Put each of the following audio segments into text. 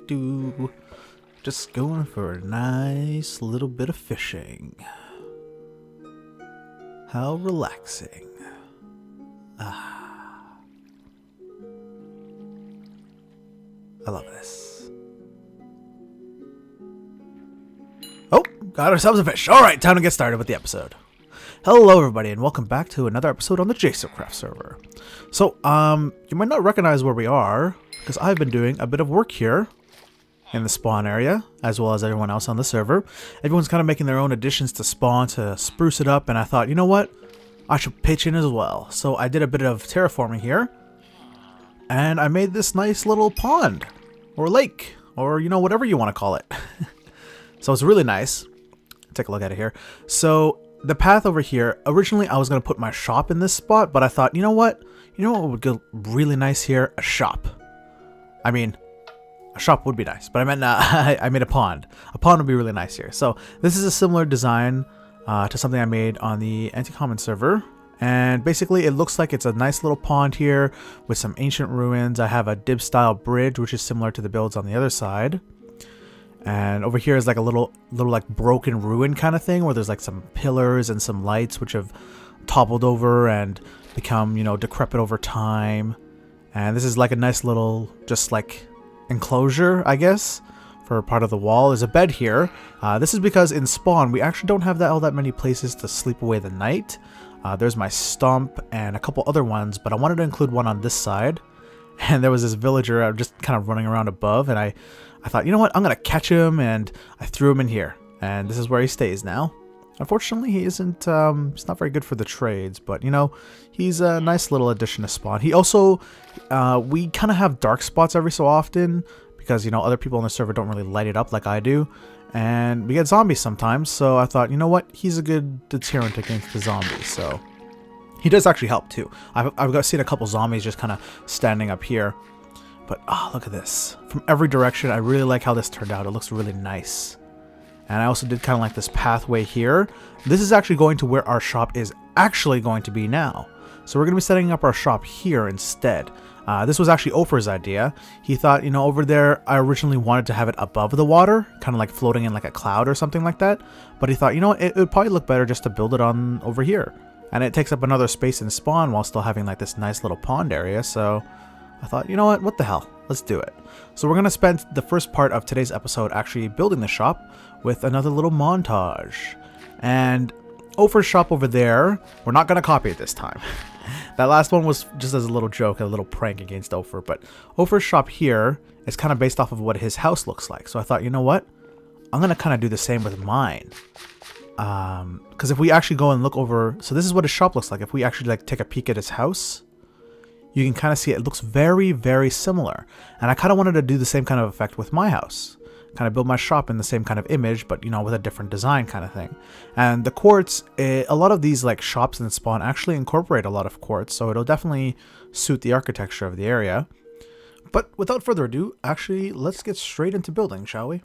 do. Just going for a nice little bit of fishing. How relaxing. Ah. I love this. Oh, got ourselves a fish. Alright, time to get started with the episode. Hello everybody and welcome back to another episode on the Jsocraft server. So, you might not recognize where we are, because I've been doing a bit of work here in the spawn area, as well as everyone else on the server. Everyone's kind of making their own additions to spawn to spruce it up, and I thought, you know what? I should pitch in as well. So I did a bit of terraforming here, and I made this nice little pond, or lake, or, you know, whatever you want to call it. So it's really nice. Take a look at it here. So the path over here, originally I was going to put my shop in this spot, but I thought, you know what? You know what would go really nice here? A shop. I mean, a shop would be nice, but I meant I made a pond. A pond would be really nice here. So this is a similar design to something I made on the anti-common server. And basically it looks like it's a nice little pond here with some ancient ruins. I have a dib style bridge, which is similar to the builds on the other side. And over here is like a little like broken ruin kind of thing where there's like some pillars and some lights which have toppled over and become, you know, decrepit over time. And this is like a nice little just like enclosure, I guess, for part of the wall. There's a bed here. This is because in spawn we actually don't have all that many places to sleep away the night. There's my stump and a couple other ones, but I wanted to include one on this side. And there was this villager just kind of running around above, and I thought, you know what, I'm gonna catch him, and I threw him in here, and this is where he stays now. Unfortunately, he isn't, he's not very good for the trades, but, you know, he's a nice little addition to spawn. He also, we kind of have dark spots every so often, because, you know, other people on the server don't really light it up like I do, and we get zombies sometimes, so I thought, you know what, he's a good deterrent against the zombies, so he does actually help too. I've seen a couple zombies just kind of standing up here. But, oh, look at this. From every direction, I really like how this turned out. It looks really nice. And I also did kind of like this pathway here. This is actually going to where our shop is actually going to be now. So we're going to be setting up our shop here instead. This was actually Ofer's idea. He thought, you know, over there, I originally wanted to have it above the water, kind of like floating in like a cloud or something like that. But he thought, you know what, it would probably look better just to build it on over here. And it takes up another space in spawn while still having like this nice little pond area. So I thought, you know what the hell? Let's do it. So we're going to spend the first part of today's episode actually building the shop with another little montage. And Ofer's shop over there, we're not going to copy it this time. That last one was just as a little joke, a little prank against Ofer. But Ofer's shop here is kind of based off of what his house looks like. So I thought, you know what? I'm going to kind of do the same with mine. Because if we actually go and look over, so this is what his shop looks like. If we actually like take a peek at his house, you can kind of see it looks very, very similar. And I kind of wanted to do the same kind of effect with my house. Kind of build my shop in the same kind of image, but, you know, with a different design kind of thing. And the quartz, a lot of these like shops in spawn actually incorporate a lot of quartz, so it'll definitely suit the architecture of the area. But without further ado, actually, let's get straight into building, shall we?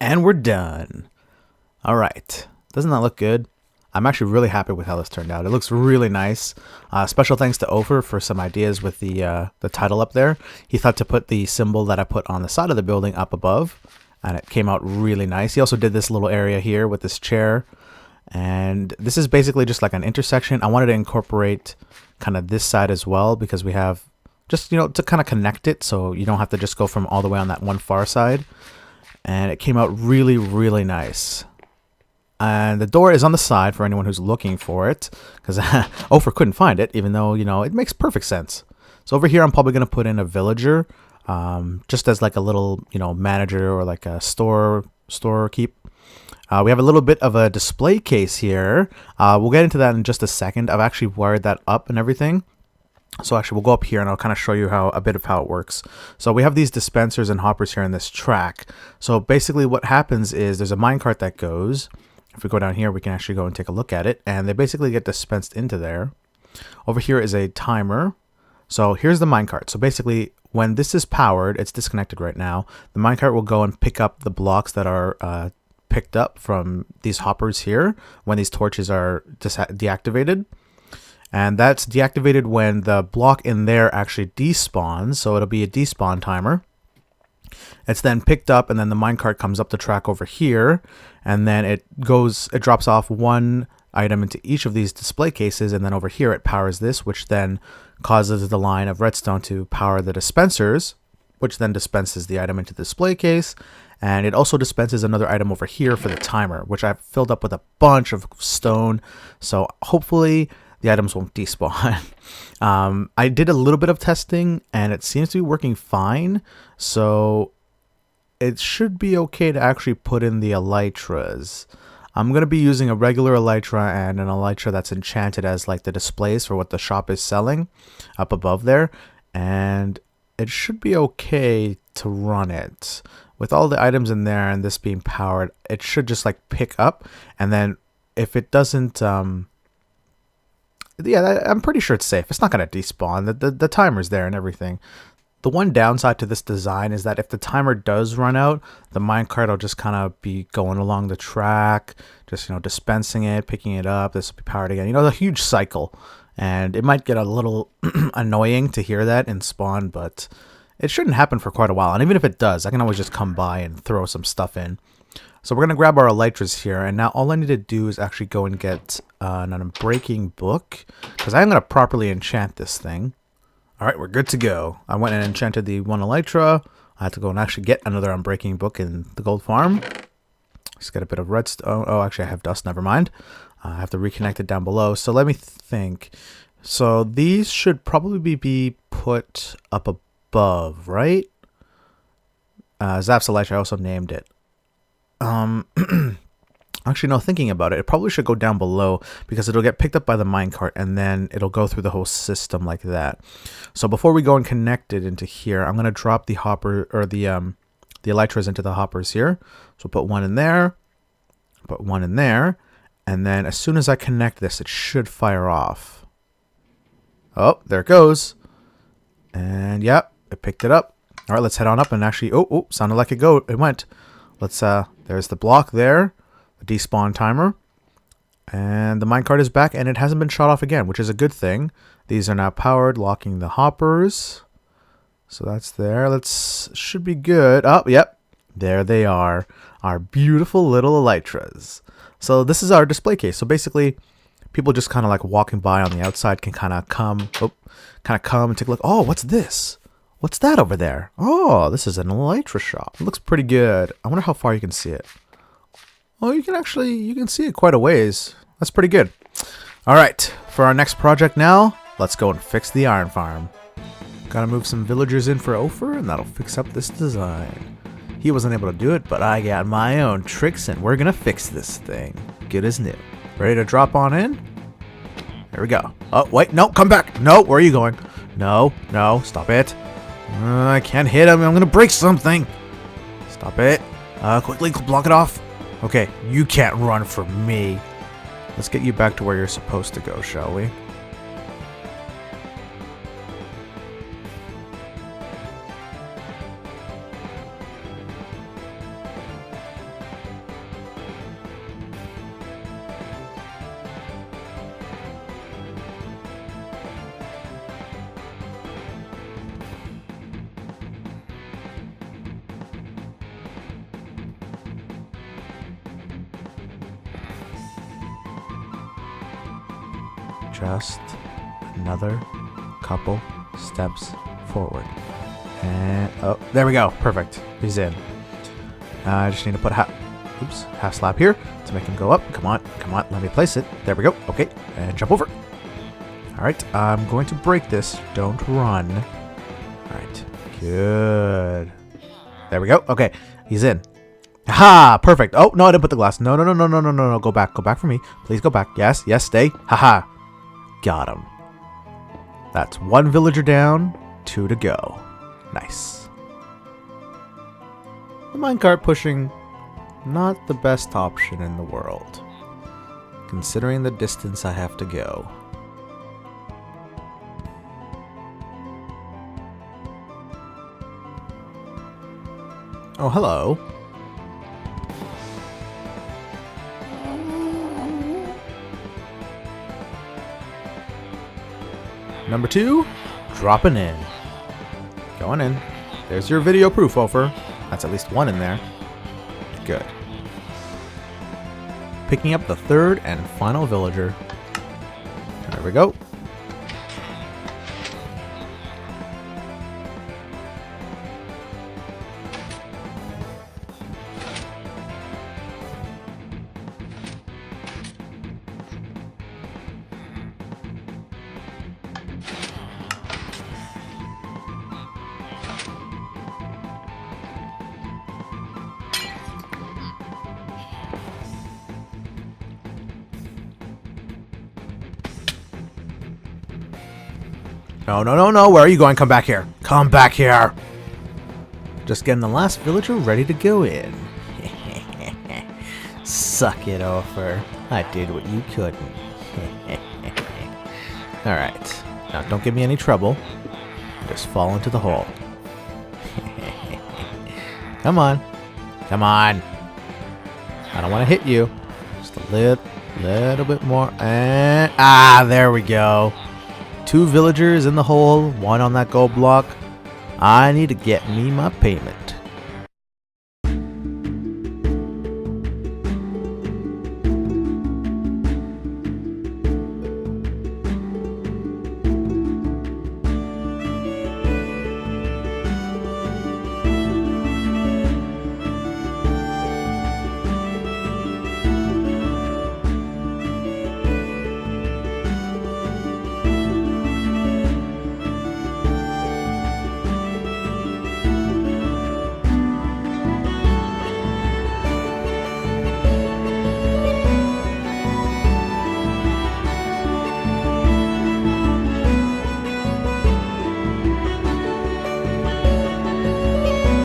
And we're done. All right. Doesn't that look good? I'm actually really happy with how this turned out. It looks really nice. Special thanks to Ofer for some ideas with the title up there. He thought to put the symbol that I put on the side of the building up above, and it came out really nice. He also did this little area here with this chair, and this is basically just like an intersection. I wanted to incorporate kind of this side as well because we have just, you know, to kind of connect it so you don't have to just go from all the way on that one far side. And it came out really, really nice. And the door is on the side for anyone who's looking for it, because Ofer couldn't find it, even though, you know, it makes perfect sense. So over here, I'm probably going to put in a villager, just as like a little, you know, manager or like a store keep. We have a little bit of a display case here. We'll get into that in just a second. I've actually wired that up and everything. So actually, we'll go up here and I'll kind of show you a bit of how it works. So we have these dispensers and hoppers here in this track. So basically what happens is there's a minecart that goes. If we go down here, we can actually go and take a look at it. And they basically get dispensed into there. Over here is a timer. So here's the minecart. So basically, when this is powered, it's disconnected right now. The minecart will go and pick up the blocks that are picked up from these hoppers here when these torches are deactivated. And that's deactivated when the block in there actually despawns. So it'll be a despawn timer. It's then picked up, and then the minecart comes up the track over here, and then it drops off one item into each of these display cases, and then over here it powers this, which then causes the line of redstone to power the dispensers, which then dispenses the item into the display case, and it also dispenses another item over here for the timer, which I've filled up with a bunch of stone, so hopefully the items won't despawn. I did a little bit of testing and it seems to be working fine. So it should be okay to actually put in the elytras. I'm going to be using a regular elytra and an elytra that's enchanted as like the displays for what the shop is selling up above there. And it should be okay to run it. With all the items in there and this being powered, it should just like pick up. And then if it doesn't... yeah, I'm pretty sure it's safe. It's not going to despawn. The timer's there and everything. The one downside to this design is that if the timer does run out, the minecart will just kind of be going along the track, just, you know, dispensing it, picking it up. This will be powered again. You know, the huge cycle. And it might get a little annoying to hear that in spawn, but it shouldn't happen for quite a while. And even if it does, I can always just come by and throw some stuff in. So we're going to grab our elytras here, and now all I need to do is actually go and get an unbreaking book, because I'm going to properly enchant this thing. All right, we're good to go. I went and enchanted the one elytra. I had to go and actually get another unbreaking book in the gold farm. Just get a bit of redstone. Oh, actually I have dust, never mind. I have to reconnect it down below. So let me think. So these should probably be put up above, right? Zap's elytra, I also named it. Actually, no, thinking about it, it probably should go down below because it'll get picked up by the minecart and then it'll go through the whole system like that. So before we go and connect it into here, I'm going to drop the hopper or the elytras into the hoppers here. So put one in there, put one in there, and then as soon as I connect this, it should fire off. Oh, there it goes. And yep, it picked it up. All right, let's head on up and actually, oh, sounded like it went. Let's, there's the block there, the despawn timer, and the minecart is back, and it hasn't been shot off again, which is a good thing. These are now powered, locking the hoppers. So that's there. Should be good. Oh, yep, there they are, our beautiful little elytras. So this is our display case. So basically, people just kind of like walking by on the outside can kind of come and take a look. Oh, what's this? What's that over there? Oh, this is an elytra shop. It looks pretty good. I wonder how far you can see it. Oh, you can see it quite a ways. That's pretty good. All right, for our next project now, let's go and fix the iron farm. Gotta move some villagers in for Ofer, and that'll fix up this design. He wasn't able to do it, but I got my own tricks, and we're gonna fix this thing. Good as new. Ready to drop on in? There we go. Oh, wait, no, come back. No, where are you going? No, stop it. I can't hit him. I'm going to break something. Stop it. Quickly block it off. Okay, you can't run from me. Let's get you back to where you're supposed to go, shall we? just another couple steps forward. And, oh, there we go. Perfect. He's in. I just need to put half slab here to make him go up. Come on, let me place it. There we go. Okay, and jump over. Alright, I'm going to break this. Don't run. Alright, good. There we go. Okay, he's in. Ha! Perfect. Oh, no, I didn't put the glass. No. Go back for me. Please go back. Yes, stay. Haha. Got him. That's 1 villager down, 2 to go. Nice. The minecart pushing, not the best option in the world, considering the distance I have to go. Oh, hello. Number 2, dropping in. Going in. There's your video proof, Ofer. That's at least 1 in there. Good. Picking up the 3rd and final villager. There we go. No. Where are you going? Come back here. Come back here. Just getting the last villager ready to go in. Suck it, Ofer. I did what you couldn't. Alright. Now, don't give me any trouble. Just fall into the hole. Come on. Come on. I don't want to hit you. Just a little bit more. And there we go. 2 villagers in the hole, 1 on that gold block. I need to get me my payment.